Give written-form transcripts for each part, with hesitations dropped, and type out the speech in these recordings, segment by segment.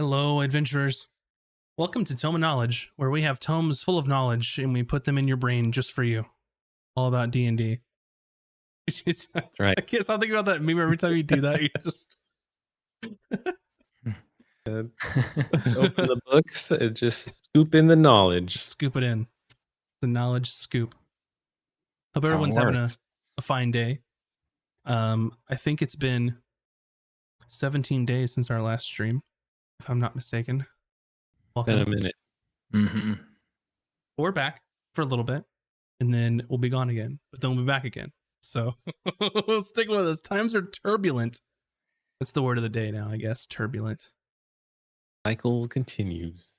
Hello, adventurers. Welcome to Tome of Knowledge, where we have tomes full of knowledge and we put them in your brain just for you. All about D&D. Right. I can't stop thinking about that meme every time you do that. You just Open the books and just scoop in the knowledge. scoop it in. The knowledge scoop. Hope That's how it everyone's having works. a fine day. I think it's been 17 days since our last stream, if I'm not mistaken. Welcome. Been a minute. Mm-hmm. We're back for a little bit, and then we'll be gone again, but then we'll be back again. So stick with us. Times are turbulent. That's the word of the day now, I guess. Turbulent. Cycle continues.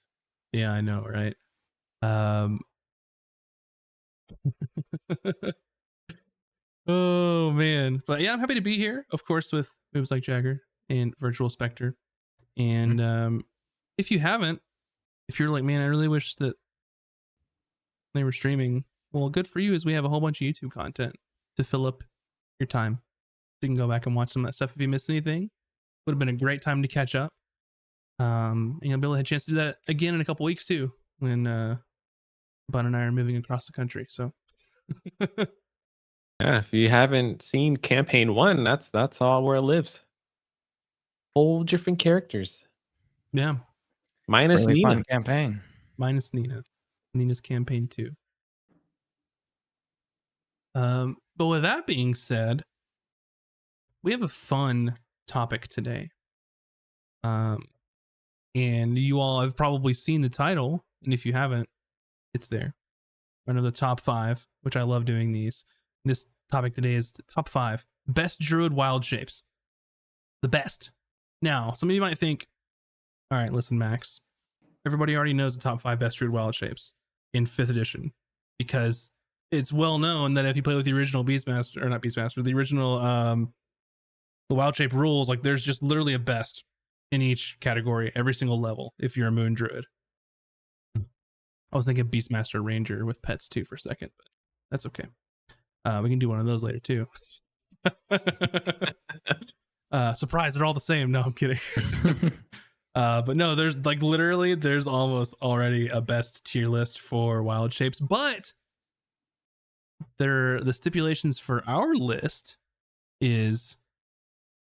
Yeah, I know, right? Oh man. But yeah, I'm happy to be here, of course, with moves like Jagger and Virtual Spectre. And if you haven't, if you're like, man, I really wish that they were streaming, well, good for you, as we have a whole bunch of YouTube content to fill up your time. So you can go back and watch some of that stuff if you missed anything. Would have been a great time to catch up. And you'll be able to have a chance to do that again in a couple weeks too, when Bun and I are moving across the country. So Yeah, if you haven't seen campaign 1, that's all where it lives. Whole different characters. yeah, Minus Really Nina. fun campaign. minus Nina. Nina's campaign too. But with that being said, we have a fun topic today. And you all have probably seen the title, and if you haven't, it's there. One of the top 5, which I love doing these. This topic today is the top 5 best Druid wild shapes. The best. Now, some of you might think, all right, listen, Max. Everybody already knows the top 5 best Druid wild shapes in 5th edition, because it's well known that if you play with the original Beastmaster, or not Beastmaster, the original the wild shape rules, like there's just literally a best in each category, every single level, if you're a Moon Druid. I was thinking Beastmaster Ranger with pets too for a second, but that's okay. We can do one of those later too. Surprise, they're all the same. No, I'm kidding. But no, there's like literally there's almost already a best tier list for wild shapes, but the stipulations for our list is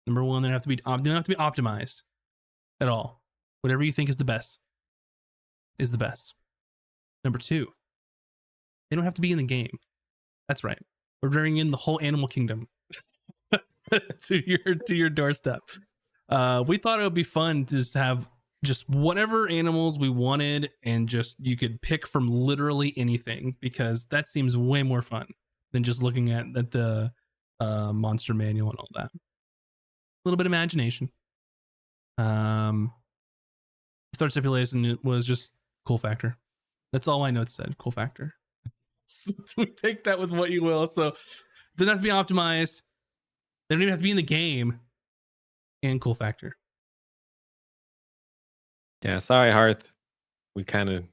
number 1, they don't have to be optimized at all. Whatever you think is the best is the best. Number 2, they don't have to be in the game. That's right. We're bringing in the whole animal kingdom to your doorstep. We thought it would be fun to just have just whatever animals we wanted, and just you could pick from literally anything, because that seems way more fun than just looking at the monster manual and all that. A little bit of imagination. The third stipulation was just cool factor. That's all my notes said. Cool factor. So take that with what you will. So it doesn't have to be optimized. They don't even have to be in the game. And cool factor. Yeah, sorry, Hearth. We kind of,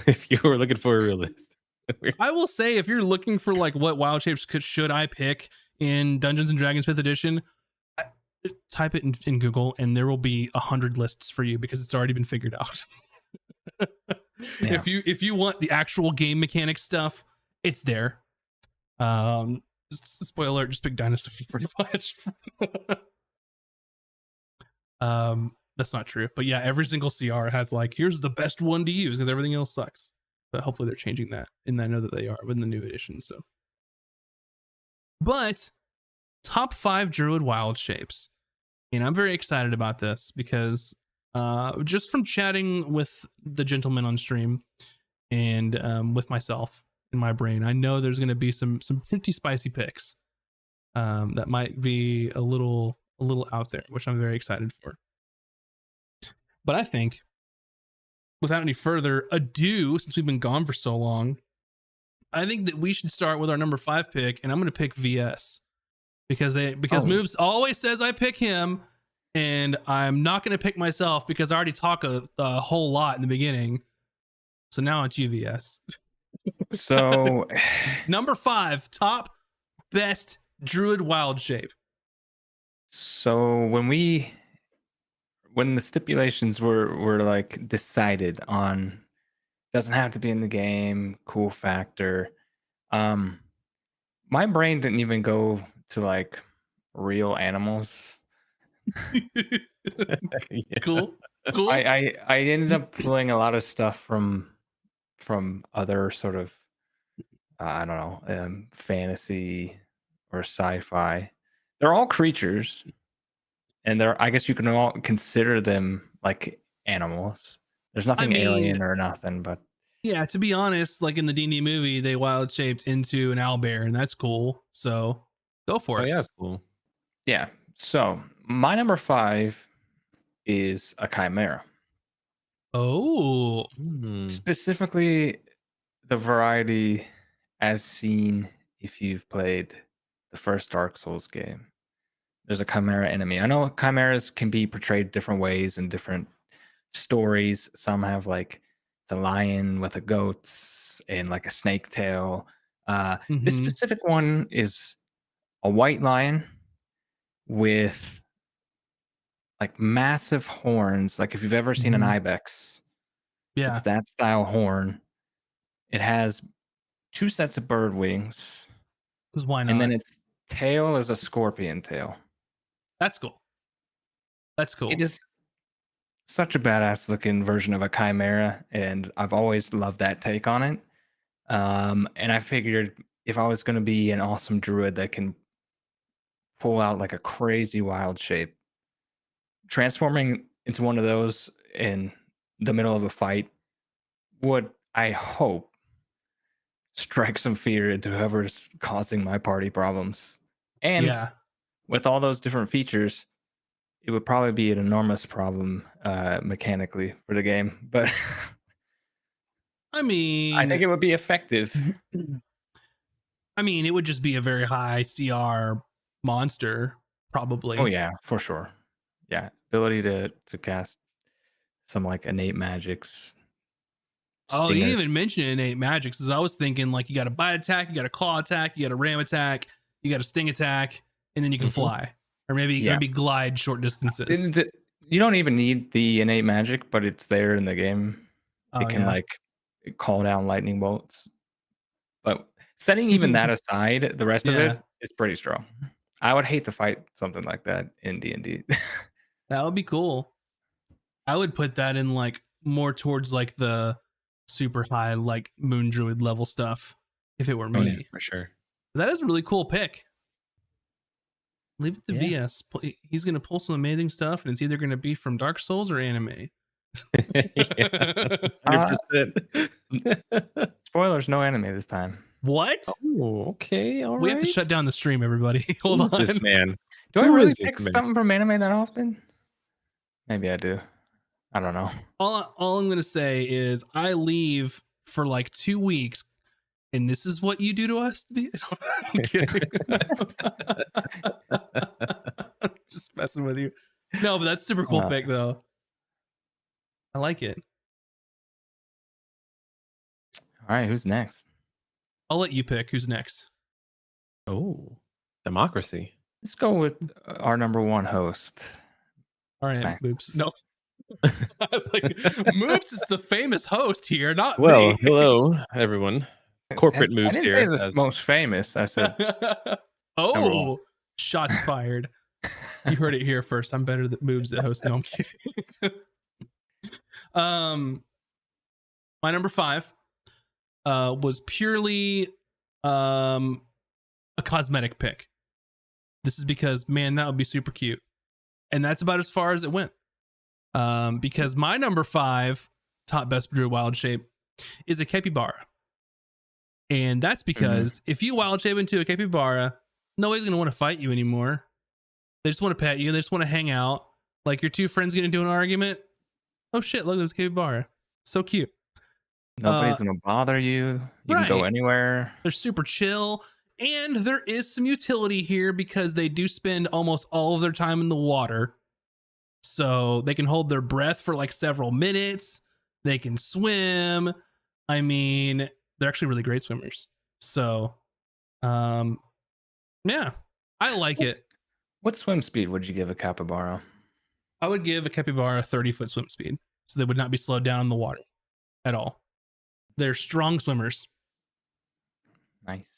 if you were looking for a real list. I will say, if you're looking for like what wild shapes should I pick in Dungeons and Dragons 5th edition, type it in Google and there will be 100 lists for you, because it's already been figured out. Yeah. If you want the actual game mechanic stuff, it's there. Spoiler alert, just pick dinosaurs pretty much. That's not true, but yeah, every single CR has like, here's the best one to use, because everything else sucks. But hopefully they're changing that, and I know that they are within the new edition. So, but top 5 Druid wild shapes, and I'm very excited about this because just from chatting with the gentleman on stream and with myself in my brain, I know there's going to be some pretty spicy picks that might be a little out there, which I'm very excited for. But I think, without any further ado, since we've been gone for so long, I think that we should start with our number 5 pick, and I'm going to pick VS because Moobs always says I pick him, and I'm not going to pick myself because I already talk a whole lot in the beginning. So now it's you, VS. So Number 5, top best Druid wild shape. So when we when the stipulations were like decided on, doesn't have to be in the game, cool factor. My brain didn't even go to like real animals. Yeah. Cool. Cool. I ended up pulling a lot of stuff from other sort of I don't know, fantasy or sci-fi. They're all creatures, and they're I guess you can all consider them like animals. There's I nothing mean, alien or nothing, but yeah, to be honest, like in the D&D movie, they wild shaped into an owlbear, and that's cool. So go for Oh it. yeah, that's cool. yeah. So my number 5 is a chimera. Oh, Specifically, the variety as seen if you've played the first Dark Souls game. There's a chimera enemy. I know chimeras can be portrayed different ways in different stories. Some have like it's a lion with a goats and like a snake tail. This mm-hmm. specific one is a white lion with like massive horns. Like if you've ever seen an Mhm. ibex, Yeah, it's that style horn. It has 2 sets of bird wings, because why and then not? its tail is a scorpion tail. That's cool. That's It cool. is such a badass looking version of a chimera, and I've always loved that take on it. And I figured if I was going to be an awesome druid that can pull out like a crazy wild shape, transforming into one of those in the middle of a fight would, I hope, strike some fear into whoever's causing my party problems. And Yeah. with all those different features, it would probably be an enormous problem mechanically for the game. But I I think mean, it would be effective. it would just be a very high CR monster, probably. Oh yeah, for sure. Yeah, ability to cast some like innate magics. Oh, you Stinger. didn't even mention innate magics. As I was thinking, like you got a bite attack, you got a claw attack, you got a ram attack, you got a sting attack, and then you can Mhm. fly, or maybe Yeah. glide short distances. You don't even need the innate magic, but it's there in the game. Oh It can yeah. like call down lightning bolts. But setting even that aside, the rest of Yeah, it is pretty strong. I would hate to fight something like that in D&D. that would be cool. I would put that in like more towards like the super high like moon druid level stuff if it were Oh yeah, me. for sure. That is a really cool pick. Leave it to Yeah. VS. He's going to pull some amazing stuff, and it's either going to be from Dark Souls or anime. Yeah, 100%. Spoilers, no anime this time. What? Oh, okay, all We right. have to shut down the stream, everybody. Hold Who's on. this man? Do I Who really is this pick man? something from anime that often? Maybe I do. I don't know. All I'm going to say is I leave for like 2 weeks, and this is what you do to us? I'm kidding. Just messing with you. No, but that's super cool pick, though. I like it. All right, who's next? I'll let you pick who's next. Oh, democracy. Let's go with our number 1 host. All right, Max. Moops. No. I was like, Moops is the famous host here, not Well, me. hello everyone. Corporate I moves didn't here. say the most famous. I said Oh, shots fired. You heard it here first. I'm better than Moves at host. No, I'm kidding. My number 5 was purely a cosmetic pick. This is because, man, that would be super cute. And that's about as far as it went. Because my number 5 top best druid wild shape is a capybara. And that's because if you wild shape into a capybara, nobody's going to want to fight you anymore. They just want to pet you. They just want to hang out. Like your 2 friends get into an argument. Oh shit, look at this capybara. So cute. nobody's gonna bother you. You can go right. anywhere. They're super chill. And there is some utility here because they do spend almost all of their time in the water. So they can hold their breath for like several minutes. They can swim. I mean, they're actually really great swimmers. So, yeah, I like it. What swim speed would you give a capybara? I would give a capybara 30-foot swim speed, so they would not be slowed down in the water at all. They're strong swimmers. Nice.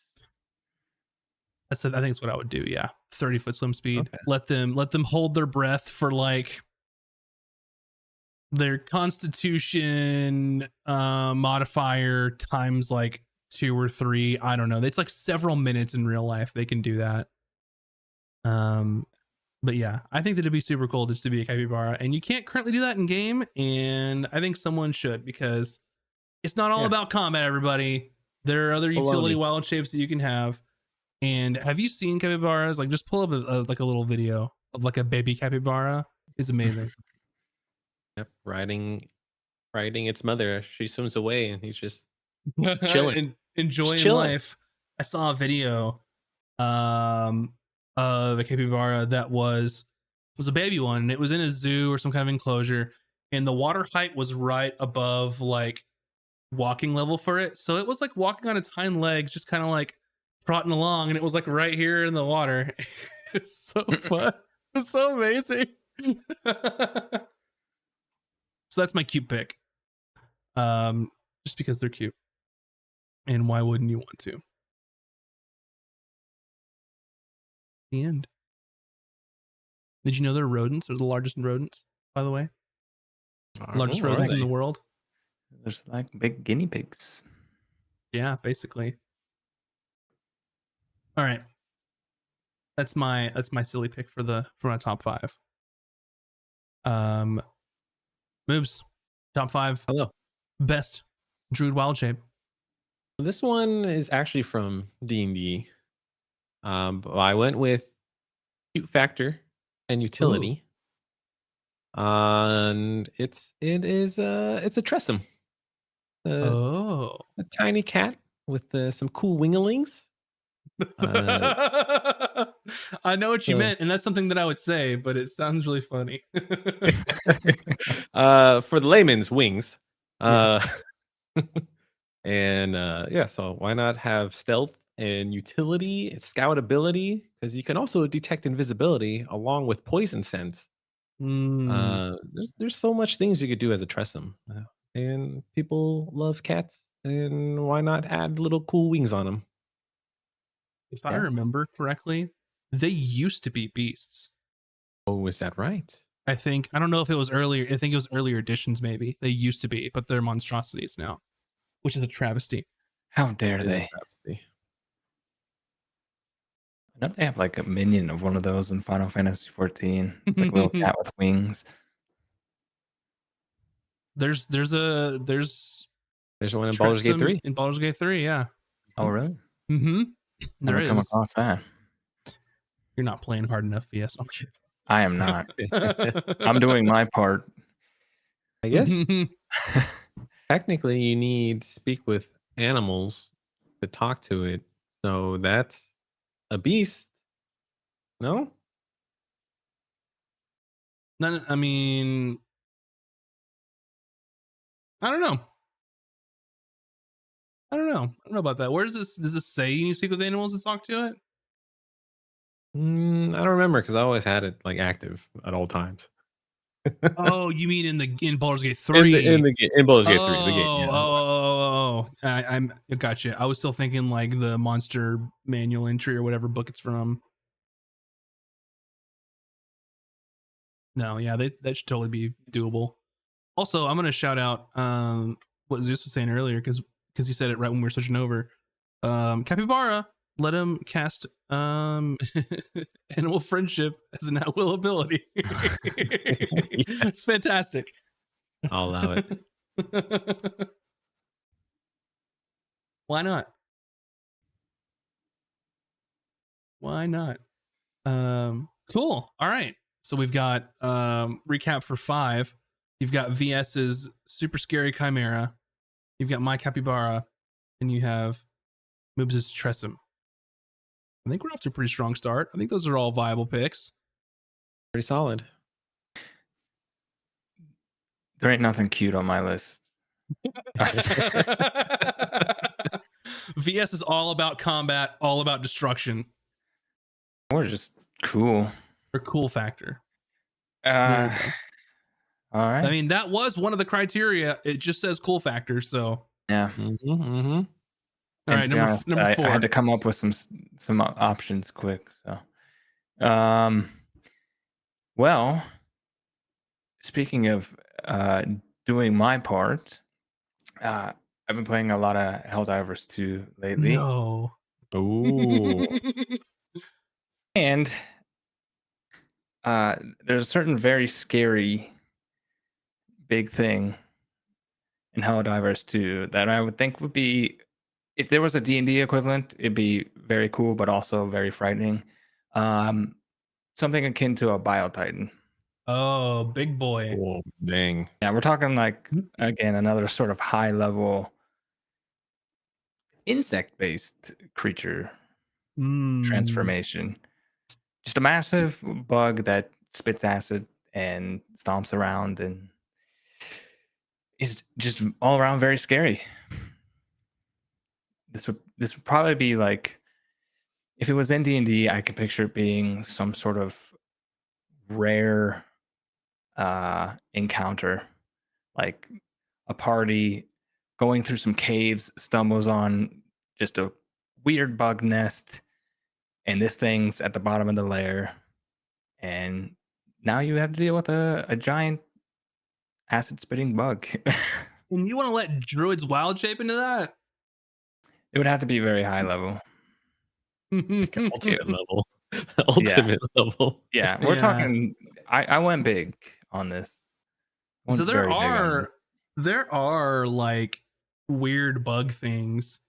I think that's what I would do. Yeah, 30-foot swim speed. Okay. Let them hold their breath for like their constitution modifier times like 2 or 3. I don't know. It's like several minutes in real life. They can do that. But yeah, I think that it'd be super cool just to be a capybara, and you can't currently do that in game. And I think someone should, because it's not all about combat. Everybody, there are other utility wild shapes that you can have. And have you seen capybaras? Like, just pull up a little video of like a baby capybara. Is amazing. Yep, riding its mother. She swims away, and he's just chilling, and enjoying chilling. life. I saw a video of a capybara that was a baby one, and it was in a zoo or some kind of enclosure, and the water height was right above like walking level for it. So it was like walking on its hind legs, just kind of like trotting along, and it was like right here in the water. It's so fun. It's so amazing. So that's my cute pick. Just because they're cute. And why wouldn't you want to? The end. Did you know they're rodents? They're the largest rodents, by the way. Largest rodents in the world. There's like big guinea pigs. Yeah, basically. All right. That's my silly pick for my top 5. Moves. Top 5. Hello. Best Druid wild shape. This one is actually from D&D. But I went with cute factor and utility. And it's a Tressum. A tiny cat with some cool winglings. I know what you meant, and that's something that I would say, but it sounds really funny. For the layman's, wings. Yes. And yeah, so why not have stealth and utility, scout ability, because you can also detect invisibility along with poison sense. There's so much things you could do as a Tressum, and people love cats, and why not add little cool wings on them? If I remember correctly, they used to be beasts. Oh, is that right? I don't know if it was earlier. I think it was earlier editions, maybe. They used to be, but they're monstrosities now, which is a travesty. How dare they? I know they have like a minion of one of those in Final Fantasy 14. It's like a little cat with wings. There's one in Baldur's Gate 3. In Baldur's Gate 3, yeah. Oh, really? Mm-hmm. Never come across that. You're not playing hard enough, VS. I am not. I'm doing my part. I guess technically you need to speak with animals to talk to it. So that's a beast. No? No, I mean, I don't know. I don't know about that. Where does this say you need to speak with animals to talk to it? I don't remember, because I always had it like active at all times. Oh, you mean in Baldur's Gate 3? In Baldur's Gate 3, the game. Yeah. I'm gotcha. I was still thinking like the monster manual entry or whatever book it's from. No, yeah, that should totally be doable. Also, I'm gonna shout out what Zeus was saying earlier, because he said it right when we were switching over. Capybara, let him cast animal friendship as an at-will ability. It's fantastic. I'll allow it. Why not? Why not? Cool. All right. So we've got recap for 5. You've got VS's super scary chimera. You've got my capybara, and you have Moobs' Tressum. I think we're off to a pretty strong start. I think those are all viable picks. Pretty solid. There ain't nothing cute on my list. VS is all about combat, all about destruction. Or just cool. Or cool factor. There you Uh, go. all right. I mean, that was one of the criteria. It just says cool factor. So, Yeah. Mm-hmm. all And right, to be honest, number I 4. had to come up with some options quick. So, well, speaking of doing my part, I've been playing a lot of Helldivers 2 lately, No. Ooh. and there's a certain very scary big thing in Helldivers 2 that I would think would be, if there was a D&D equivalent, it'd be very cool, but also very frightening. Something akin to a Biotitan. Oh, big boy. Oh, dang. Yeah, we're talking like, again, another sort of high level insect based creature transformation. Just a massive bug that spits acid and stomps around and is just all around very scary. This would probably be like, if it was in D&D, I could picture it being some sort of rare encounter, like a party going through some caves, stumbles on just a weird bug nest, and this thing's at the bottom of the lair, and now you have to deal with a giant acid spitting bug. And you want to let druids wild shape into that? It would have to be very high level. Like ultimate level. Ultimate level. Yeah, we're Yeah. talking. I went big on this. So Went very big on this. there are like weird bug things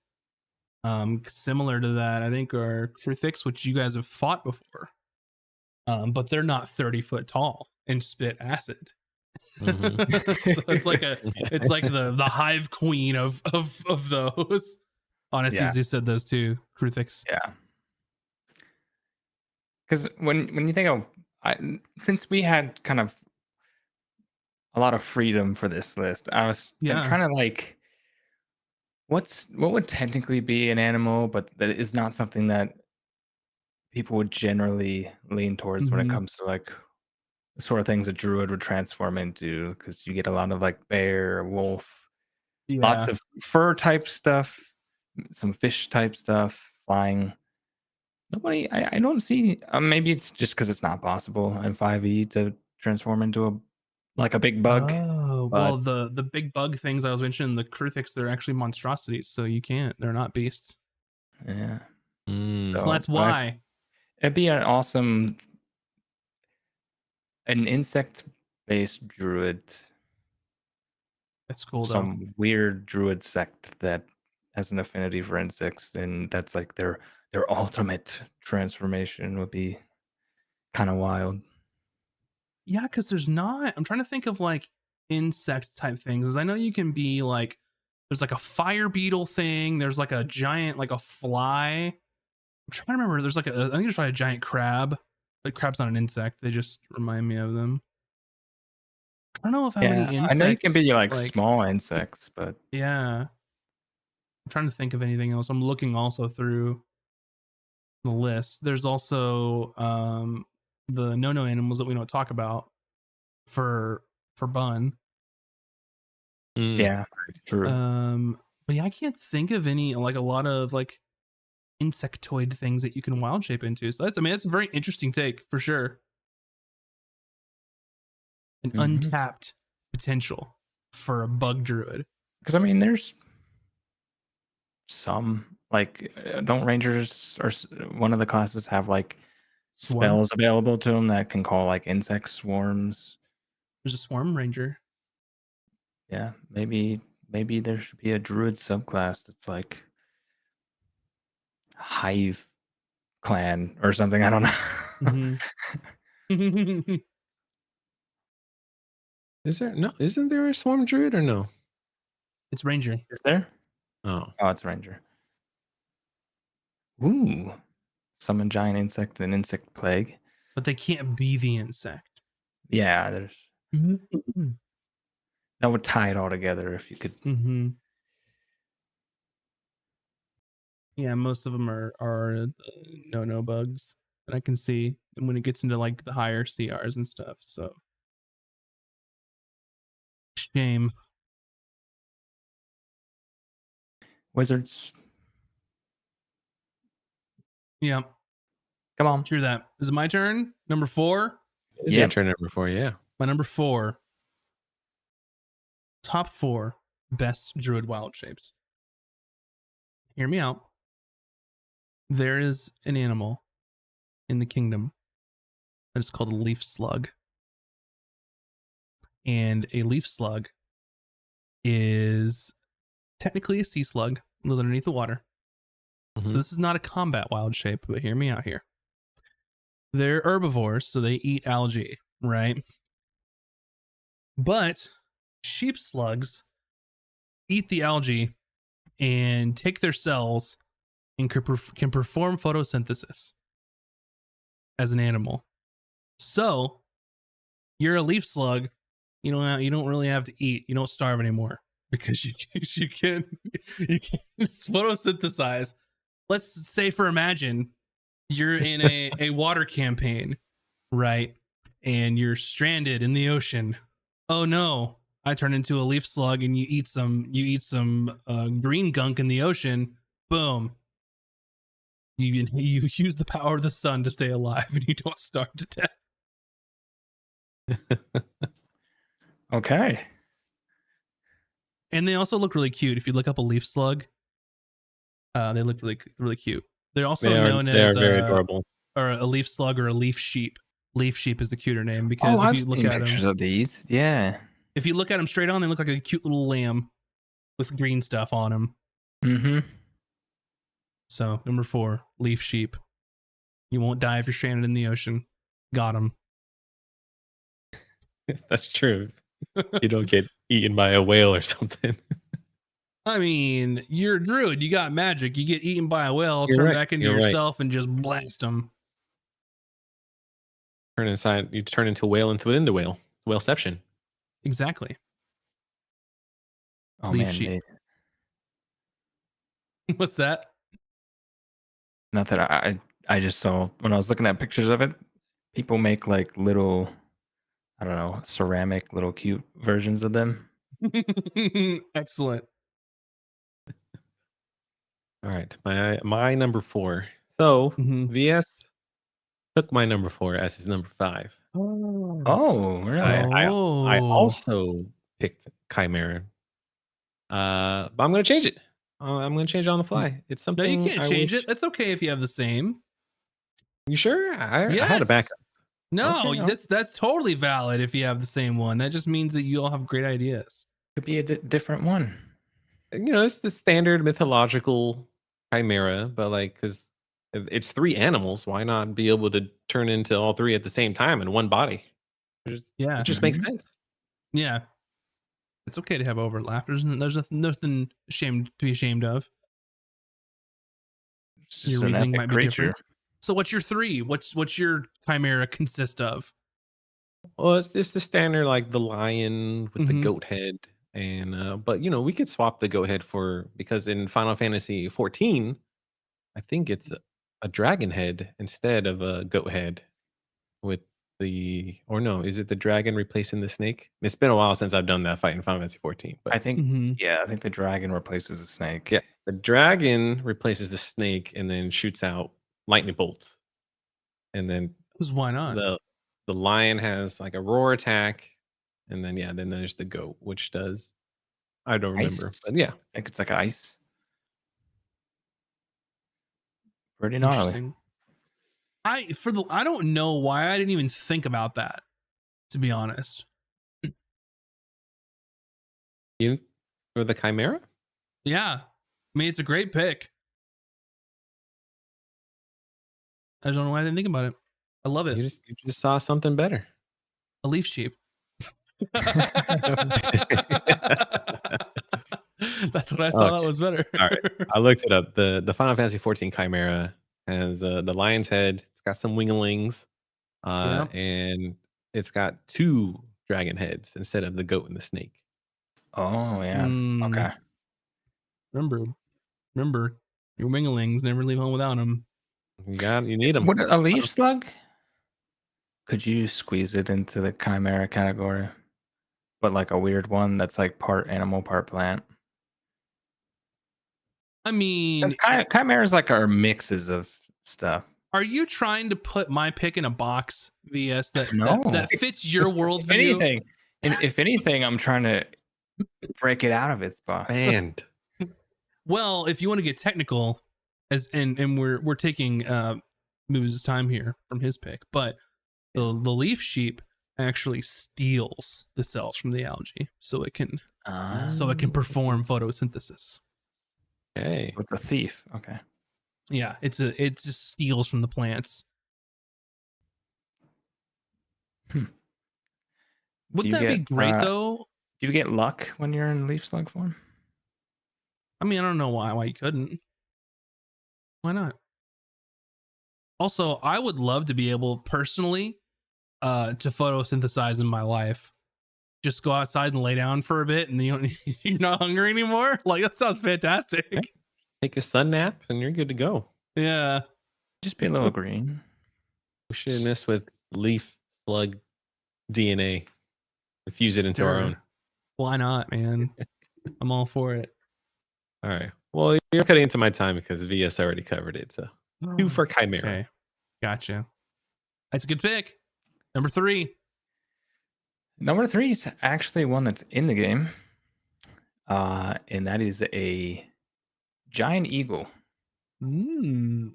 similar to that. I think are Krithix, which you guys have fought before. But they're not 30-foot tall and spit acid. So it's like the hive queen of those. Honestly, Yeah. you said those two, Krithix. Yeah. Because when you think of, since we had kind of a lot of freedom for this list, I'm trying to like, what would technically be an animal, but that is not something that people would generally lean towards when it Mhm. comes to like the sort of things a druid would transform into, because you get a lot of like bear, wolf, lots of fur type stuff, some fish type stuff, flying. Nobody, I don't see. Maybe it's just because it's not possible in 5e to transform into a big bug. Oh, well, But the big bug things I was mentioning, the Krithix, they're actually monstrosities, so you can't. They're not beasts. yeah, Mm. So that's why. It'd be an awesome, an insect based druid. That's cool though. Some weird druid sect that has an affinity for insects, then that's like their ultimate transformation would be kind of wild. Yeah, because there's not. I'm trying to think of like insect type things. 'Cause I know you can be like, there's like a fire beetle thing. There's like a giant, like a fly. I'm trying to remember. There's like I think there's probably a giant crab. But crab's not an insect. They just remind me of them. I don't know if how many insects. I know you can be like small insects, but yeah. I'm trying to think of anything else. I'm looking also through the list. There's also the no animals that we don't talk about for Bun. yeah, true. But yeah, I can't think of any, like a lot of like insectoid things that you can wild shape into. So that's a very interesting take for sure. An untapped potential for a bug druid. Because I mean, there's some like, don't rangers or one of the classes have like Swarm. spells available to them that can call like insect swarms? There's a swarm ranger. Yeah, maybe there should be a druid subclass that's like hive clan or something. I don't know. Mm-hmm. Isn't there a swarm druid or no? It's ranger. Is there? Oh, It's ranger. Ooh, summon giant insect and insect plague. But they can't be the insect. Yeah, there's Mm-hmm. that would tie it all together if you could. Mm-hmm. Yeah, most of them are no bugs. that I can see when it gets into like the higher CRs and stuff. So shame. Wizards, Yeah, come on. true that. Is it my turn? Number 4? It's your Yep. turn number 4, yeah. My number 4. Top 4 best Druid wild shapes. Hear me out. There is an animal in the kingdom that is called a leaf slug. And a leaf slug is technically a sea slug, lives underneath the water. So this is not a combat wild shape, but hear me out here. They're herbivores, so they eat algae, right? But sheep slugs eat the algae and take their cells and can perform photosynthesis as an animal. So you're a leaf slug. You don't really have to eat. You don't starve anymore because you can photosynthesize. Let's say imagine you're in a water campaign, right? And you're stranded in the ocean. Oh no, I turn into a leaf slug and you eat some green gunk in the ocean. Boom. You use the power of the sun to stay alive and you don't starve to death. Okay. And they also look really cute. If you look up a leaf slug, they look really cute. They're also known as very adorable. Or a leaf slug or a leaf sheep. Leaf sheep is the cuter name because Oh, if I've you look seen at pictures them, of these. Yeah. if you look at them straight on, they look like a cute little lamb with green stuff on them. Mm-hmm. So number 4, leaf sheep. You won't die if you're stranded in the ocean. Got him. That's true. You don't get eaten by a whale or something. I mean, you're a druid. You got magic. You get eaten by a whale, You're turn right, back into you're right. yourself, and just blast them. You turn into whale and within the whale. Whaleception. Exactly. Oh Leaf man, sheep. What's that? not that I just saw when I was looking at pictures of it. People make like little, I don't know, ceramic little cute versions of them. Excellent. All right, my number 4. So VS took my number 4 as his number 5. Oh, really? I also picked Chimera. But I'm gonna change it. I'm gonna change it on the fly. It's No, something. you can't change it. That's okay if you have the same. You sure? I Yes. had a backup. No, Okay. that's totally valid if you have the same one. That just means that you all have great ideas. Could be a different one. It's the standard mythological Chimera, but like, because it's 3 animals, why not be able to turn into all 3 at the same time in one body? It just makes sense. Yeah. It's okay to have overlap. There's nothing to be ashamed of. It's Your just an reasoning epic might be creature. different. So what's your 3? What's your chimera consist of? Well, it's the standard, like the lion with the Mhm. goat head, and but we could swap the goat head because in Final Fantasy 14, I think it's a dragon head instead of a goat head. Or no, is it the dragon replacing the snake? It's been a while since I've done that fight in Final Fantasy 14, I but think, Mhm. yeah, I think the dragon replaces the snake. yeah, the dragon replaces the snake and then shoots out lightning bolts, and then 'Cause why not? the lion has like a roar attack, and then then there's the goat, which does I don't remember, Ice? but yeah. I think it's like ice. Pretty gnarly. Interesting. I don't know why I didn't even think about that, to be honest. You for the Chimera? Yeah. I mean, it's a great pick. I don't know why I didn't think about it. I love it. You just saw something better. A leaf sheep. That's what I saw that was better. All right. I looked it up. The Final Fantasy 14 Chimera has the lion's head. It's got some winglings, Yep. and it's got 2 dragon heads instead of the goat and the snake. Oh yeah. Mm. Okay. Remember, your winglings never leave home without them. You need them. What a leaf slug? Could you squeeze it into the chimera category? But like a weird one that's like part animal, part plant. I mean, chimeras like are mixes of stuff. Are you trying to put my pick in a box, VS, that fits your If worldview? anything, I'm trying to break it out of its box. And well, if you want to get technical, and we're taking Moo's time here from his pick, but the leaf sheep actually steals the cells from the algae, so it can perform photosynthesis. Hey, it's a thief. Okay. Yeah, it just steals from the plants. Wouldn't that be great though? Do you get luck when you're in leaf slug form? I mean, I don't know why you couldn't. Why not? Also, I would love to be able personally to photosynthesize in my life. Just go outside and lay down for a bit, and then you're not hungry anymore. Like, that sounds fantastic. Okay. Take a sun nap, and you're good to go. Yeah. Just be a little green. We should mess with leaf slug DNA. Fuse it into our own. Why not, man? I'm all for it. All right. Well, you're cutting into my time because VS already covered it. So 2 for Chimera. Okay. Gotcha. That's a good pick. Number 3. Number 3 is actually one that's in the game. And that is a giant eagle. For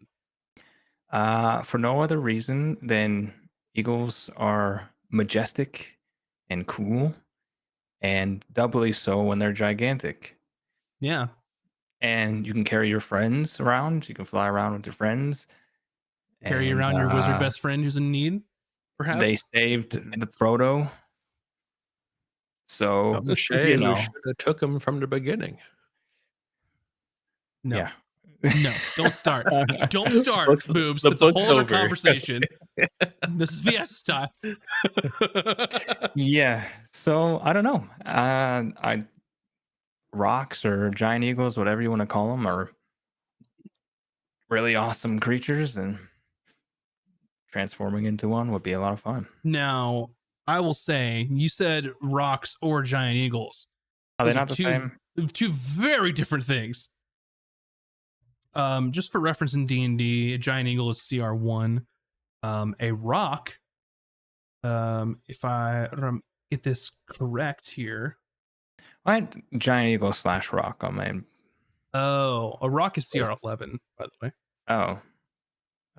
no other reason than eagles are majestic and cool, and doubly so when they're gigantic. Yeah. And you can carry your friends around. You can fly around with your friends. Carry around your wizard best friend who's in need, perhaps? They saved the Frodo. So, you should have took him from the beginning. No. Yeah. No, don't start. Don't start, Boobs. It's a whole other conversation. This is VS time. Yeah. So I don't know. Rocks or giant eagles, whatever you want to call them, are really awesome creatures, and transforming into one would be a lot of fun. Now, I will say, you said rocks or giant eagles. Are they not the same? 2 very different things. Just for reference in D&D, a giant eagle is CR1. A rock, if I get this correct here. I had giant eagle / rock on my. Oh, a rock is CR11, by the way. Oh,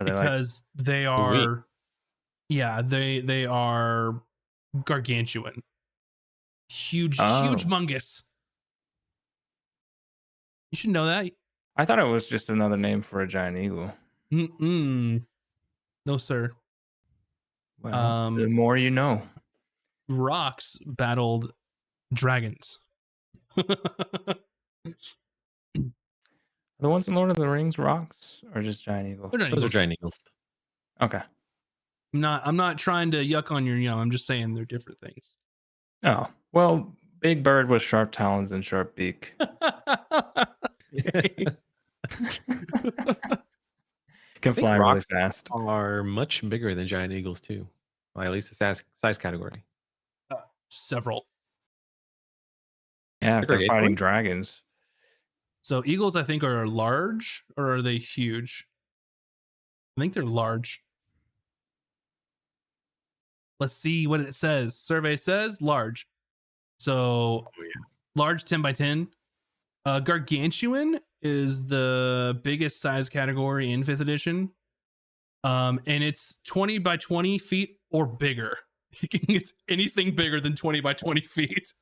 because they are, they are gargantuan, humongous. You should know that. I thought it was just another name for a giant eagle. No, sir. Well, the more you know. Rocks battled dragons. The ones in Lord of the Rings rocks or just giant eagles? Those are giant eagles. Okay. I'm not trying to yuck on your yum. I'm just saying they're different things. Oh, well, big bird with sharp talons and sharp beak. Can fly really fast. Are much bigger than giant eagles too. Well, at least the size category. Several. Yeah, if they're fighting dragons. So eagles, I think, are large, or are they huge? I think they're large. Let's see what it says. Survey says large. So large 10 by 10. Gargantuan is the biggest size category in 5th edition. And it's 20 by 20 feet or bigger. It's anything bigger than 20 by 20 feet.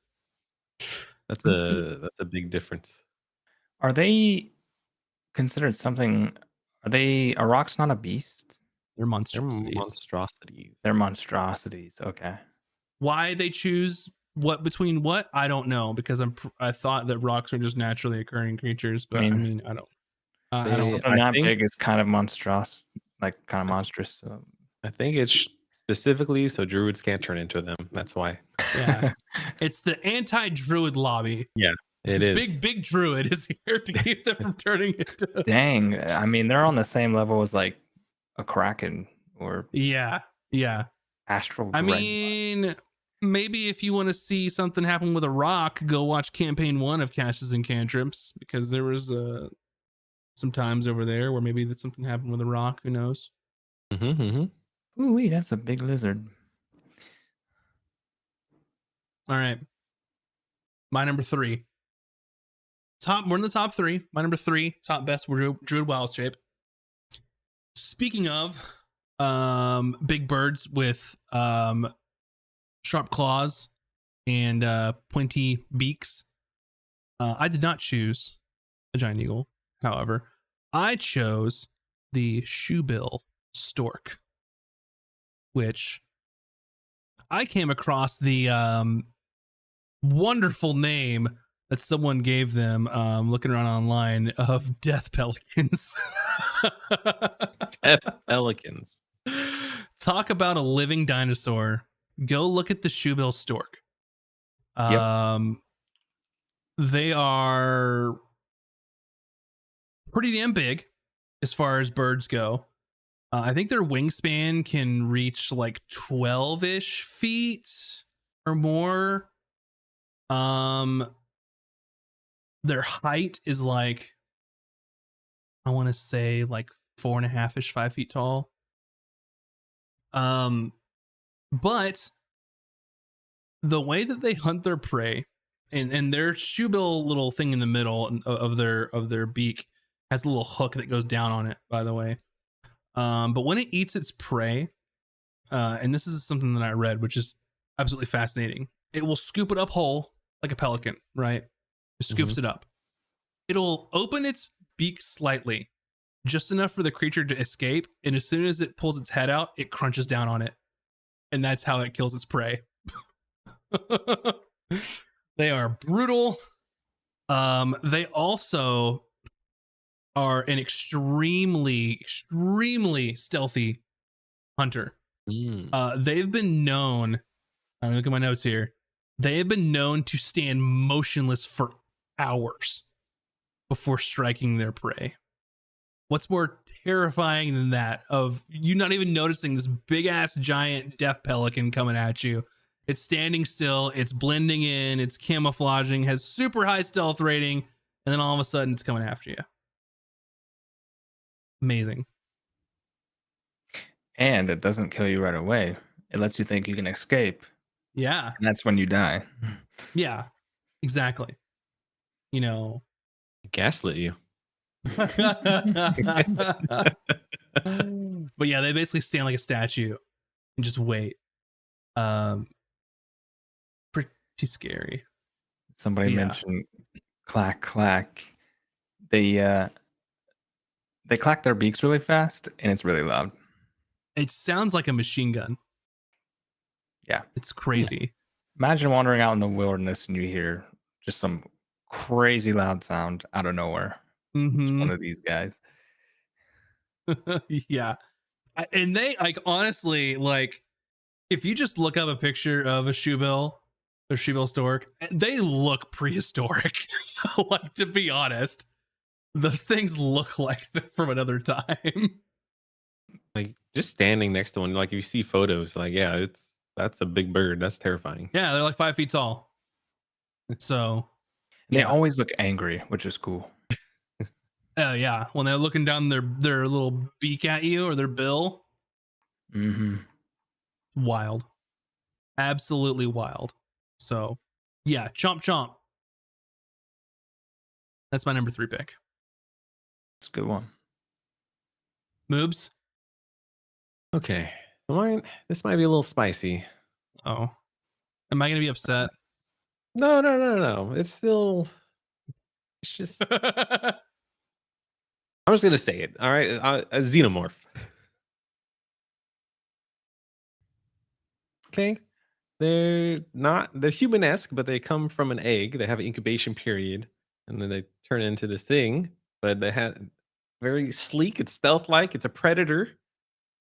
That's a big difference. Are they considered something? Are rocks not a beast? They're monstrosities. They're monstrosities. Okay. Why they choose between what, I don't know, because I thought that rocks are just naturally occurring creatures, but I mean I don't. Something that big is kind of monstrous, monstrous. So. I think it's specifically so druids can't turn into them. That's why. Yeah, it's the anti-druid lobby. Yeah, it is. Big druid is here to keep them from turning into. Dang, I mean they're on the same level as like a kraken or Yeah. astral I dread. mean, maybe if you want to see something happen with a rock, go watch campaign 1 of Caches and Cantrips, because there was some times over there where maybe that something happened with a rock. Who knows? Ooh, that's a big lizard. All right. My number 3. We're in the top 3. My number 3, top best Druid Wild Shape. Speaking of big birds with sharp claws and pointy beaks, I did not choose a giant eagle. However, I chose the shoebill stork, which I came across the wonderful name that someone gave them looking around online of death pelicans. Death pelicans. Talk about a living dinosaur. Go look at the shoebill stork. They are pretty damn big as far as birds go. I think their wingspan can reach like 12-ish feet or more. Their height is like, I want to say like 4.5-ish, 5 feet tall. But the way that they hunt their prey, and their shoebill little thing in the middle of their beak has a little hook that goes down on it, by the way. But when it eats its prey, and this is something that I read, which is absolutely fascinating, it will scoop it up whole like a pelican, right? It scoops it up. It'll open its beak slightly, just enough for the creature to escape, and as soon as it pulls its head out, it crunches down on it, and that's how it kills its prey. They are brutal. They also are an extremely stealthy hunter. They've been known, look at my notes here, they have been known to stand motionless for hours before striking their prey. What's more terrifying than that, of you not even noticing this big ass giant death pelican coming at you? It's standing still, it's blending in, it's camouflaging, has super high stealth rating, and then all of a sudden it's coming after you. Amazing. And it doesn't kill you right away. It lets you think you can escape. Yeah. And that's when you die. Yeah, exactly. You know, Gaslit you. but yeah, they basically stand like a statue and just wait. Pretty scary. Somebody mentioned clack clack. They clack their beaks really fast and it's really loud. It sounds like a machine gun. Yeah. It's crazy. Imagine wandering out in the wilderness and you hear just some crazy loud sound out of nowhere. It's one of these guys. Yeah. And they, like, honestly, like, if you just look up a picture of a shoebill or shoebill stork, they look prehistoric. Like, to be honest, those things look like they're from another time. Like, just standing next to one, like, if you see photos, like, yeah, that's a big bird. That's terrifying. Yeah, they're like 5 feet tall. So they always look angry, which is cool. Oh yeah, when they're looking down their little beak at you or their bill. Wild. Absolutely wild. So yeah, chomp chomp. That's my number 3 pick. It's a good one. Moobs? Okay. Mine, this might be a little spicy. Oh. Am I gonna be upset? No. It's just I'm just gonna say it. All right, a xenomorph. Okay, they're human-esque, but they come from an egg. They have an incubation period, and then they turn into this thing. But they have very sleek. It's stealth-like. It's a predator.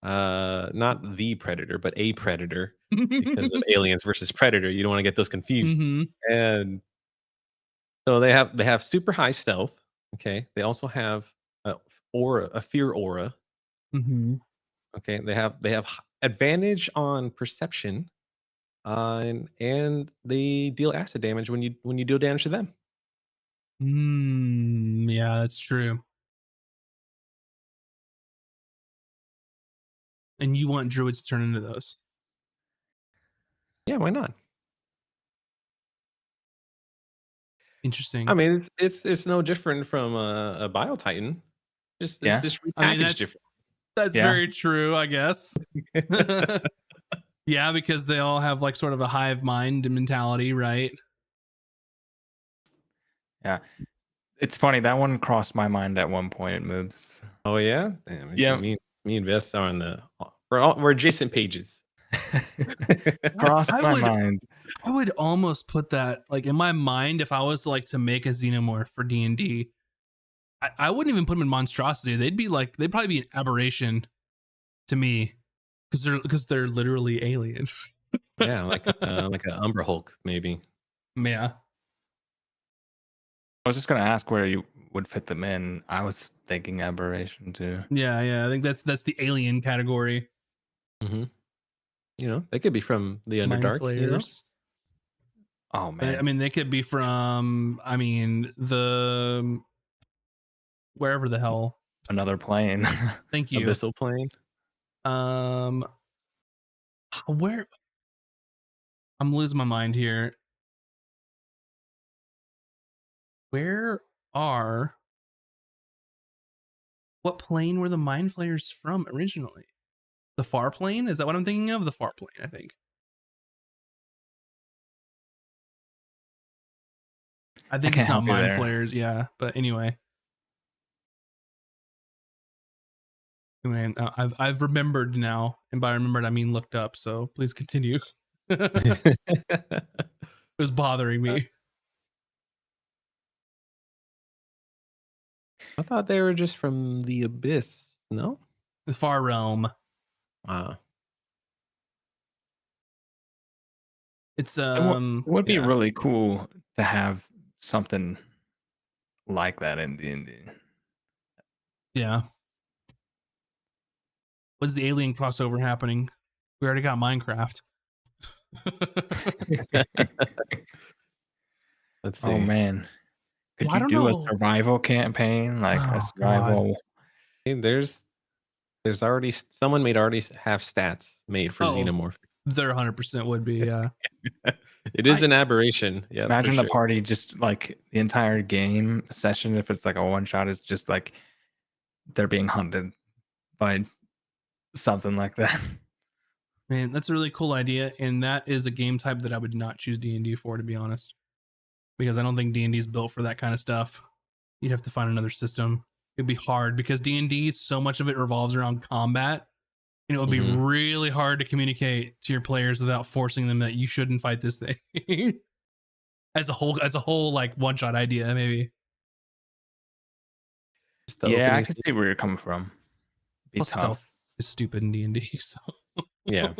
Not the predator, but a predator, because of Aliens versus Predator. You don't want to get those confused. And so they have super high stealth. Okay, they also have a fear aura. Okay, they have advantage on perception, and they deal acid damage when you deal damage to them. Yeah, that's true. And you want druids to turn into those? Yeah, why not? Interesting. I mean, it's no different from a Bio Titan. It's just I mean, repackaged that's Yeah. very true, I guess. different. Yeah, because they all have like sort of a hive mind mentality, right? Yeah. It's funny, that one crossed my mind at one point. It moves. Oh yeah, damn. Yeah. Me and Vess are on the we're adjacent pages. Crossed I my would- mind. I would almost put that like in my mind if I was like to make a xenomorph for D&D. I wouldn't even put them in monstrosity. They'd probably be an aberration to me because they're literally alien. Yeah, like an Umber Hulk maybe. Yeah. I was just gonna ask where you would fit them in. I was thinking aberration too. Yeah. I think that's the alien category. Mm-hmm. You know, they could be from the Mind Underdark. You know, flayers. Oh man. I mean, they could be from. I mean, the wherever the hell. Another plane. Thank you. Abyssal Plane. Where I'm losing my mind here. Where are what plane were the mind flayers from originally? The far plane? Is that what I'm thinking of? The far plane, I think. I think it's can't not help you mind there. flayers, yeah. But anyway. I've remembered now, and by remembered I mean looked up. So please continue. It was bothering me. I thought they were just from the Abyss. No. The far realm. It's It would be yeah. really cool to have something like that in D&D. yeah. What's the alien crossover happening? We already got Minecraft. Let's see. Oh man. Could Well, I you don't do a know. survival campaign? Like Oh, a survival Hey, there's already someone already have stats made for Xenomorph. There 100% would be, yeah. It is an aberration. Yeah. imagine for the sure. party just like the entire game session, if it's like a one shot, is just like they're being hunted by something like that. Man, that's a really cool idea, and that is a game type that I would not choose D&D for, to be honest, because I don't think D&D is built for that kind of stuff. You'd have to find another system. It'd be hard because D&D, so much of it revolves around combat, and it would be really hard to communicate to your players without forcing them that you shouldn't fight this thing. as a whole like one shot idea, maybe. Yeah, I can see where you're coming from. Be Plus, tough. stealth is stupid in D&D, so Yeah.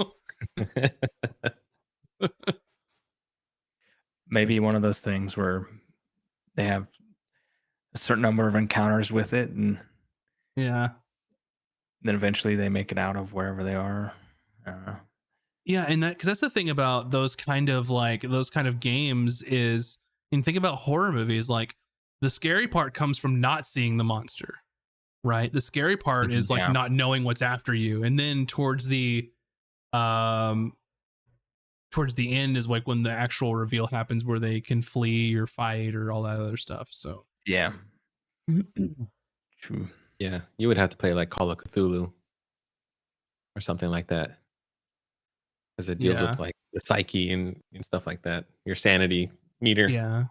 Maybe one of those things where they have a certain number of encounters with it, and yeah. then eventually they make it out of wherever they are. I don't know. Yeah, and that because that's the thing about those kind of games is, and think about horror movies, like the scary part comes from not seeing the monster, right? The scary part is like not knowing what's after you, and then towards the end is like when the actual reveal happens, where they can flee or fight or all that other stuff. So yeah, true. Yeah, you would have to play like Call of Cthulhu or something like that, because it deals with like the psyche and stuff like that, your sanity meter. Yeah,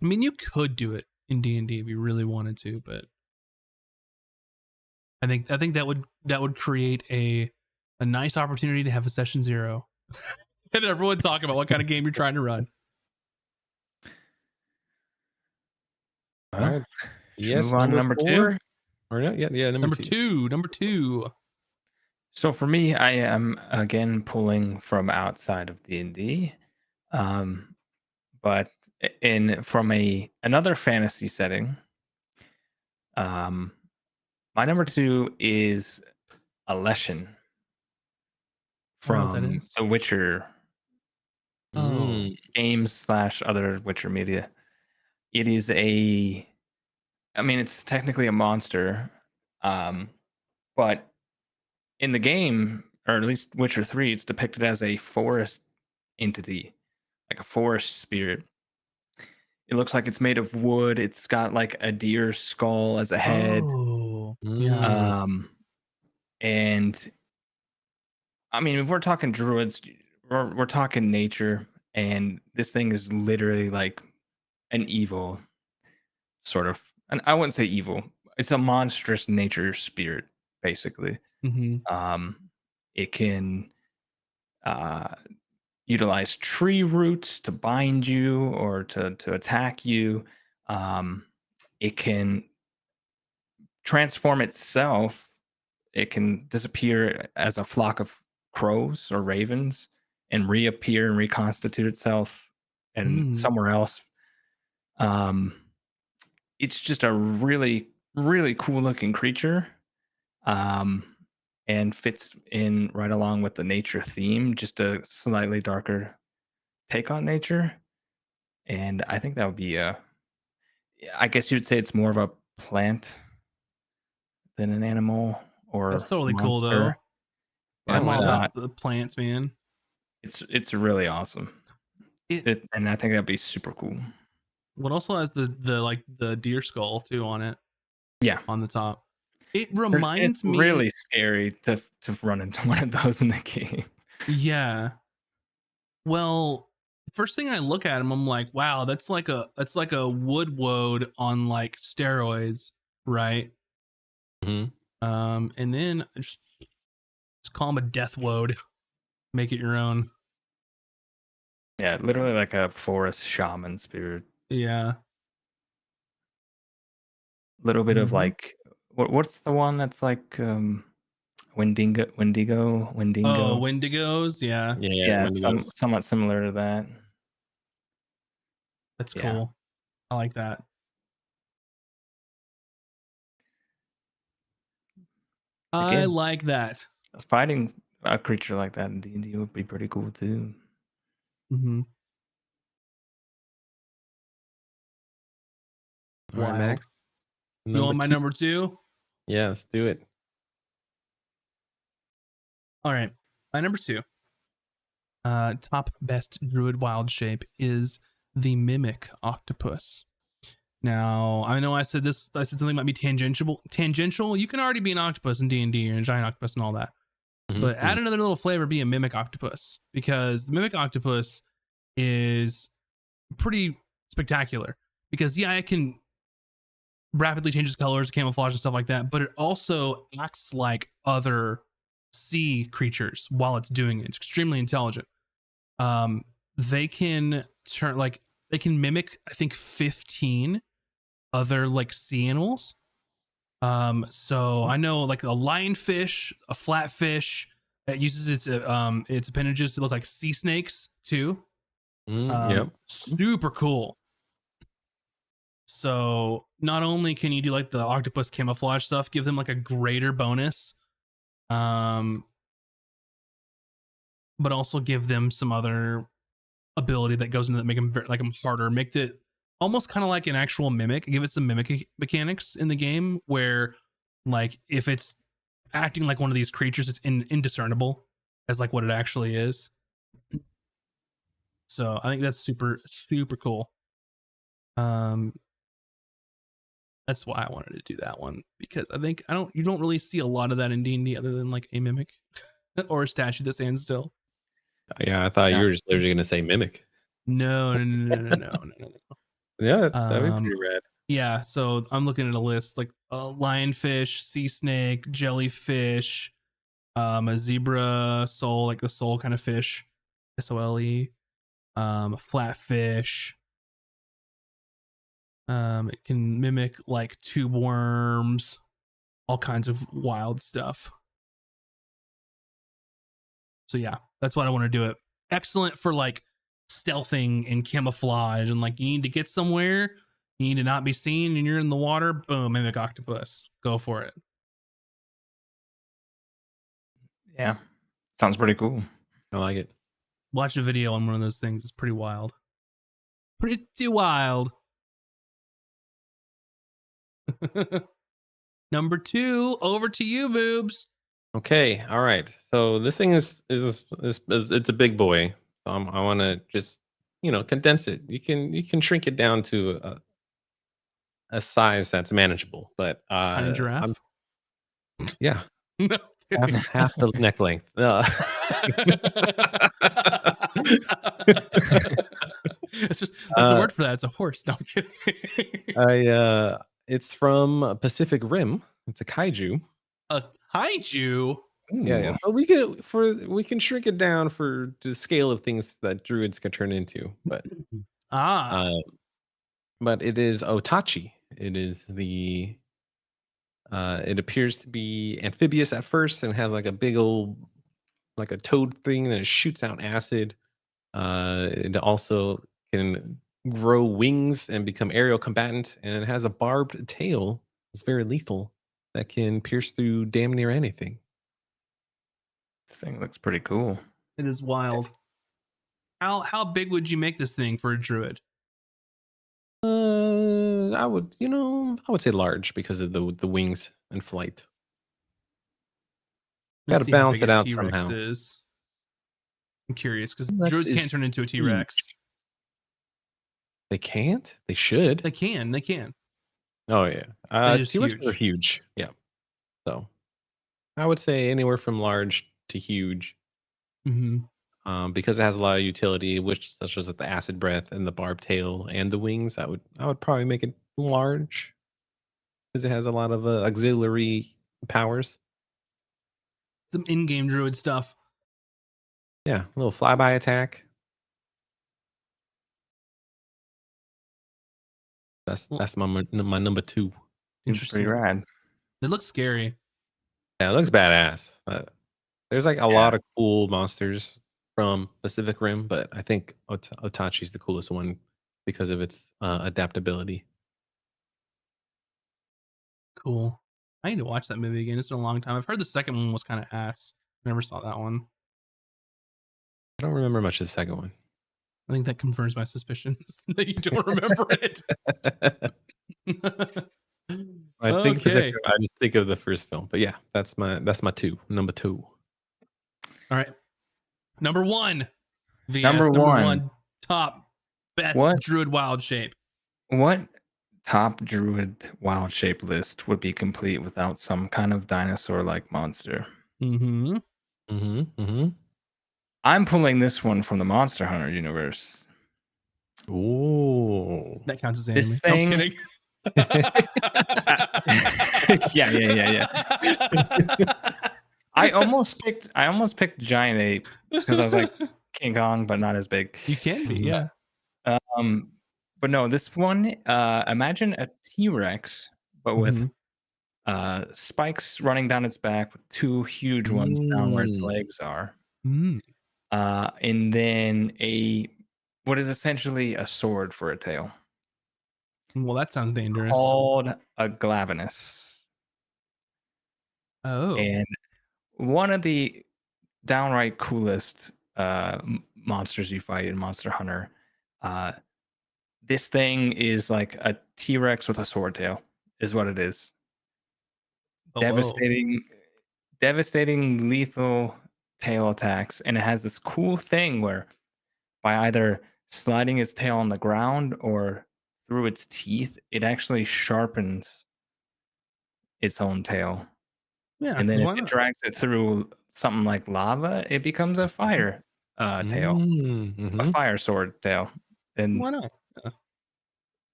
I mean, you could do it in D&D if you really wanted to, but I think that would create a nice opportunity to have a session 0 and everyone talk about what kind of game you're trying to run. All right. Yes, move on to number 4. 2. Or yeah, number 2. Number two. So for me, I am again pulling from outside of D&D, but from another fantasy setting. My number 2 is a lesson I don't know what that from is. The Witcher Oh. games / other Witcher media. It is it's technically a monster, but in the game, or at least Witcher 3, it's depicted as a forest entity, like a forest spirit. It looks like it's made of wood. It's got like a deer skull as a head. Oh. Yeah. And if we're talking druids, we're talking nature, and this thing is literally like an evil sort of, and I wouldn't say evil. It's a monstrous nature spirit, basically. Mm-hmm. It can utilize tree roots to bind you or to attack you. It can transform itself. It can disappear as a flock of crows or ravens and reappear and reconstitute itself and somewhere else. It's just a really, really cool looking creature. And fits in right along with the nature theme, just a slightly darker take on nature. And I think that would be I guess you'd say it's more of a plant than an animal or That's totally cool though. monster. I'm But, all about the plants, man. it's really awesome. And I think that'd be super cool. What also has the deer skull too on it? Yeah, on the top. It reminds me really scary to run into one of those in the game. Yeah. Well, first thing I look at him, I'm like, wow, that's like a wood woad on like steroids, right? And then just call him a death woad. Make it your own. Yeah, literally like a forest shaman spirit. Yeah. A little bit of like what's the one that's like Wendigo. Oh, Wendigos, yeah. Yeah, somewhat similar to that. That's cool. I like that. Again, I like that. Fighting a creature like that in D&D would be pretty cool too. Mm-hmm. All right, Max. You want my number 2? Yeah, let's do it. All right. My number 2. Top best druid wild shape is the mimic octopus. Now, I know I said something might be tangential. You can already be an octopus in D&D, or a giant octopus and all that. But add another little flavor, be a mimic octopus, because the mimic octopus is pretty spectacular. Because it can rapidly change its colors, camouflage and stuff like that, but it also acts like other sea creatures while it's doing it. It's extremely intelligent. They can mimic, I think, 15 other like sea animals. So I know like a lionfish, a flatfish, it uses its appendages to look like sea snakes too. Yep. Super cool. So not only can you do like the octopus camouflage stuff, give them like a greater bonus, but also give them some other ability that goes into that, make them harder, make it almost kind of like an actual mimic, give it some mimic mechanics in the game where like if it's acting like one of these creatures, it's indiscernible as like what it actually is. So I think that's super, super cool. That's why I wanted to do that one, because I think you don't really see a lot of that in D&D other than like a mimic or a statue that stands still. Yeah, I thought you were just literally going to say mimic. No. Yeah, that'd be pretty rad. Yeah, so I'm looking at a list like lionfish, sea snake, jellyfish, a zebra sole, like the sole kind of fish, SOLE, flatfish. It can mimic like tube worms, all kinds of wild stuff. So yeah, that's what I want to do it. Excellent for like stealthing and camouflage, and like you need to get somewhere, you need to not be seen, and you're in the water. Boom, mimic octopus. Go for it. Yeah. Sounds pretty cool. I like it. Watch a video on one of those things. It's pretty wild. Pretty wild. Number 2, over to you, Boobs. Okay, all right. So this thing is it's a big boy. So I want to just condense it. You can shrink it down to a size that's manageable. But Tiny I'm giraffe. yeah, No. half the neck length. That's a word for that. It's a horse. No, I'm kidding. It's from Pacific Rim. It's a kaiju. A kaiju. Yeah. But we can shrink it down for the scale of things that druids can turn into. But but it is Otachi. It is it appears to be amphibious at first and has like a big old like a toad thing that shoots out acid. It also can grow wings and become aerial combatant, and it has a barbed tail. It's very lethal that can pierce through damn near anything. This thing looks pretty cool. It is wild. How big would you make this thing for a druid? I would say large because of the wings and flight. Got to balance it out T-Rex somehow. is. I'm curious because druids can't turn into a T-Rex. Huge. They can't. They should. They can. Oh yeah. T-Rexes are huge. huge. Yeah. So I would say anywhere from large to huge. Mm-hmm. Because it has a lot of utility, such as the acid breath and the barbed tail and the wings. I would probably make it large because it has a lot of auxiliary powers. Some in-game druid stuff. Yeah, a little flyby attack. That's my number 2. Interesting. Pretty rad. It looks scary. Yeah, it looks badass. There's like a lot of cool monsters from Pacific Rim, but I think Otachi's the coolest one because of its adaptability. Cool. I need to watch that movie again. It's been a long time. I've heard the second one was kind of ass. Never saw that one. I don't remember much of the second one. I think that confirms my suspicions that you don't remember it. I just think of the first film, but yeah, that's my number 2. All right, number 1. VS, number one top best druid wild shape. What top druid wild shape list would be complete without some kind of dinosaur-like monster? I'm pulling this one from the Monster Hunter universe. Ooh, that counts as anime. This thing. No, kidding. yeah. I almost picked Giant Ape because I was like King Kong, but not as big. You can be, yeah. But no, this one. Imagine a T-Rex, but with spikes running down its back with 2 huge ones down where its legs are. And then what is essentially a sword for a tail. Well, that sounds dangerous. Called a Glavenus. Oh. And one of the downright coolest monsters you fight in Monster Hunter. This thing is like a T-Rex with a sword tail, is what it is. Oh, devastating, lethal tail attacks, and it has this cool thing where by either sliding its tail on the ground or through its teeth, it actually sharpens its own tail. Yeah, and then if it drags it through something like lava, it becomes a fire tail, a fire sword tail. And why not?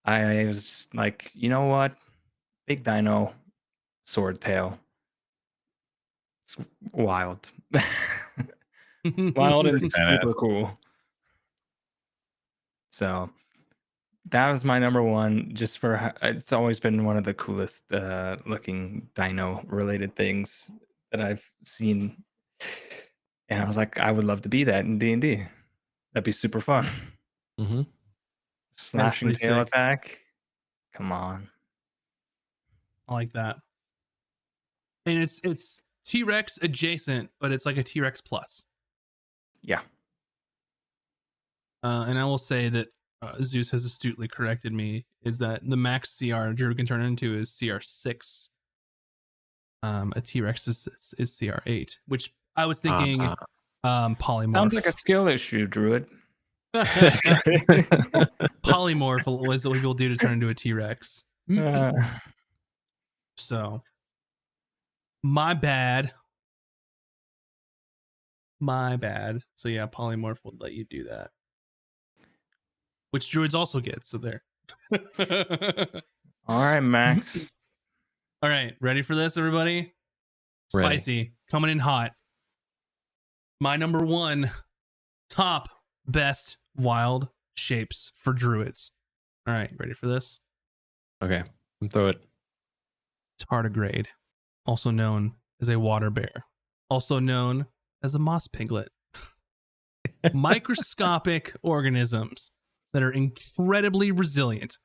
I was like, you know what, big dino sword tail. It's wild. Wild and super cool. So that was my number 1. Just for it's always been one of the coolest looking dino related things that I've seen, and I was like, I would love to be that in D&D. That'd be super fun. Slashing tail attack. Come on. I like that. And it's T-Rex adjacent, but it's like a T-Rex plus. Yeah. And I will say that Zeus has astutely corrected me, is that the max CR Druid can turn into is CR6. A T-Rex is CR8, which I was thinking polymorph. Sounds like a skill issue, Druid. Polymorph was what people do to turn into a T-Rex. So, my bad. So yeah, polymorph would let you do that, which Druids also get. So there. All right, Max. All right, ready for this, everybody? Spicy, coming in hot. My number 1 top best wild shapes for Druids. All right, ready for this? Okay, throw it. Tardigrade, also known as a water bear, also known as a moss piglet. Microscopic organisms that are incredibly resilient.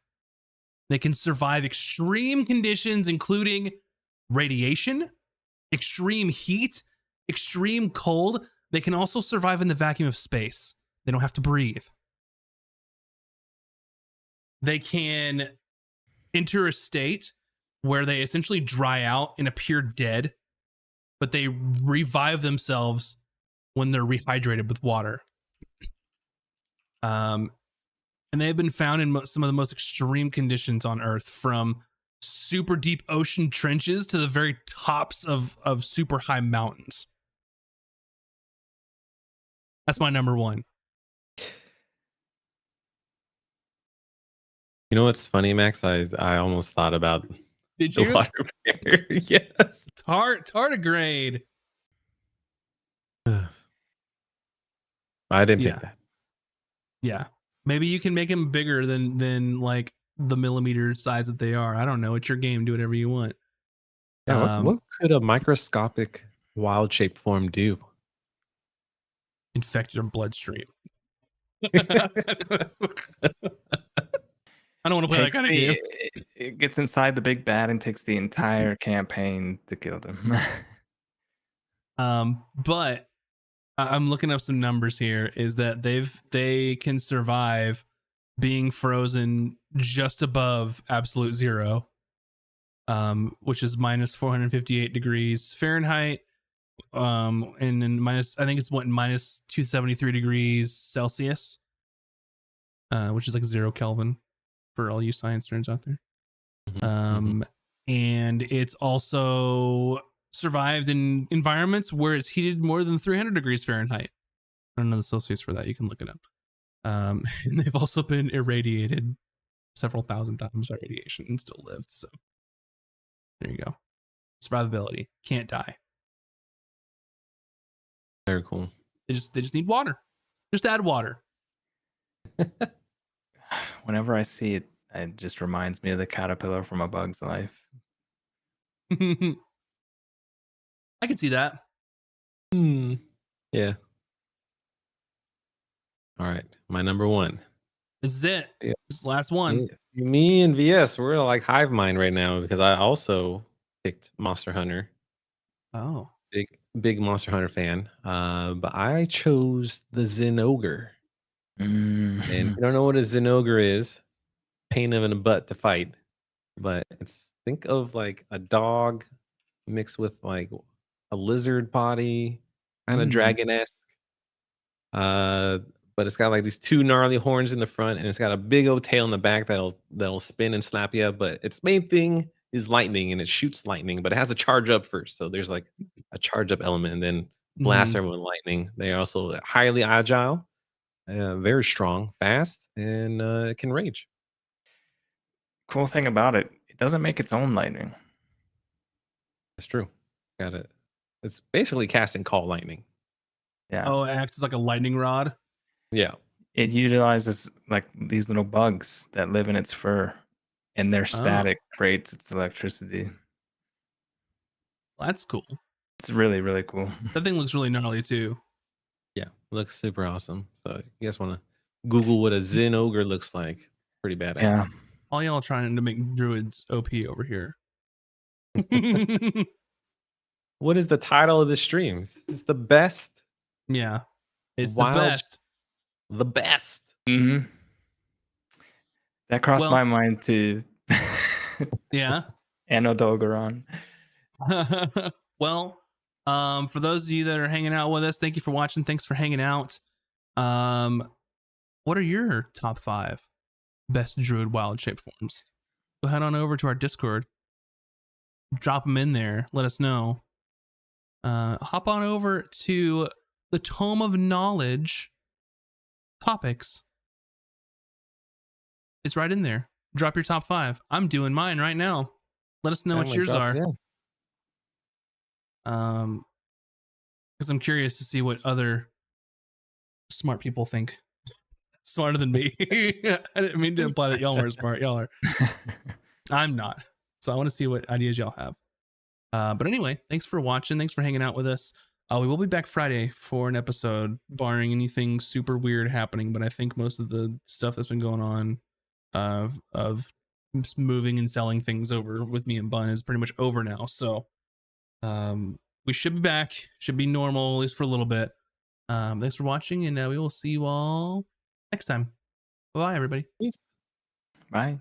They can survive extreme conditions, including radiation, extreme heat, extreme cold. They can also survive in the vacuum of space. They don't have to breathe. They can enter a state where they essentially dry out and appear dead, but they revive themselves when they're rehydrated with water. And they have been found in some of the most extreme conditions on Earth, from super deep ocean trenches to the very tops of super high mountains. That's my number 1. You know what's funny, Max? I almost thought about Did the you? water bear. Yes. Tardigrade. I didn't pick that. Yeah. Maybe you can make them bigger than like the millimeter size that they are. I don't know. It's your game. Do whatever you want. Yeah, what could a microscopic wild shape form do? Infect your bloodstream. I don't want to play that kind of game. It gets inside the big bad and takes the entire campaign to kill them. But I'm looking up some numbers here. Is that they can survive being frozen just above absolute zero, which is minus 458 degrees Fahrenheit, and then minus, I think it's minus 273 degrees Celsius, which is like 0 Kelvin for all you science nerds out there. And it's also survived in environments where it's heated more than 300 degrees Fahrenheit. I don't know the Celsius for that. You can look it up. And they've also been irradiated several thousand times by radiation and still lived. So there you go. Survivability. Can't die. Very cool. They just need water. Just add water. Whenever I see it, it just reminds me of the caterpillar from A Bug's Life. I can see that. Yeah. All right. My number 1. This is it. Yeah. This is the last one. Me and VS, we're like hive mind right now because I also picked Monster Hunter. Oh. Big Monster Hunter fan. But I chose the Zinogre. And if you don't know what a Zinogre is, pain in the butt to fight. But think of like a dog mixed with like a lizard body, kind of dragon-esque. But it's got like these 2 gnarly horns in the front, and it's got a big old tail in the back that'll spin and slap you. But its main thing is lightning, and it shoots lightning, but it has a charge up first. So there's like a charge up element, and then blast everyone with lightning. They are also highly agile, very strong, fast, and can rage. Cool thing about it, it doesn't make its own lightning. That's true. Got it. It's basically cast and call lightning. Yeah. Oh, it acts as like a lightning rod. Yeah. It utilizes like these little bugs that live in its fur, and their static creates its electricity. That's cool. It's really, really cool. That thing looks really gnarly too. Yeah, looks super awesome. So if you guys want to Google what a Zinogre looks like, pretty badass. Yeah. All y'all trying to make druids OP over here. What is the title of the streams? It's the best. Yeah, it's Wild, the best. The best. Mm-hmm. That crossed Well- my mind too. Yeah. Anno Dolgaron. Well, for those of you that are hanging out with us, thank you for watching. Thanks for hanging out. What are your top 5 best Druid wild shape forms? Go head on over to our Discord. Drop them in there. Let us know. Hop on over to the Tome of Knowledge topics. It's right in there. Drop your top 5. I'm doing mine right now. Let us know what yours are. Yeah. Because I'm curious to see what other smart people think. Smarter than me. I didn't mean to imply that y'all were smart. Y'all are. I'm not. So I want to see what ideas y'all have. But anyway, thanks for watching. Thanks for hanging out with us. We will be back Friday for an episode, barring anything super weird happening. But I think most of the stuff that's been going on of moving and selling things over with me and Bun is pretty much over now. So we should be back. Should be normal, at least for a little bit. Thanks for watching, and we will see you all next time. Bye, everybody. Peace. Bye.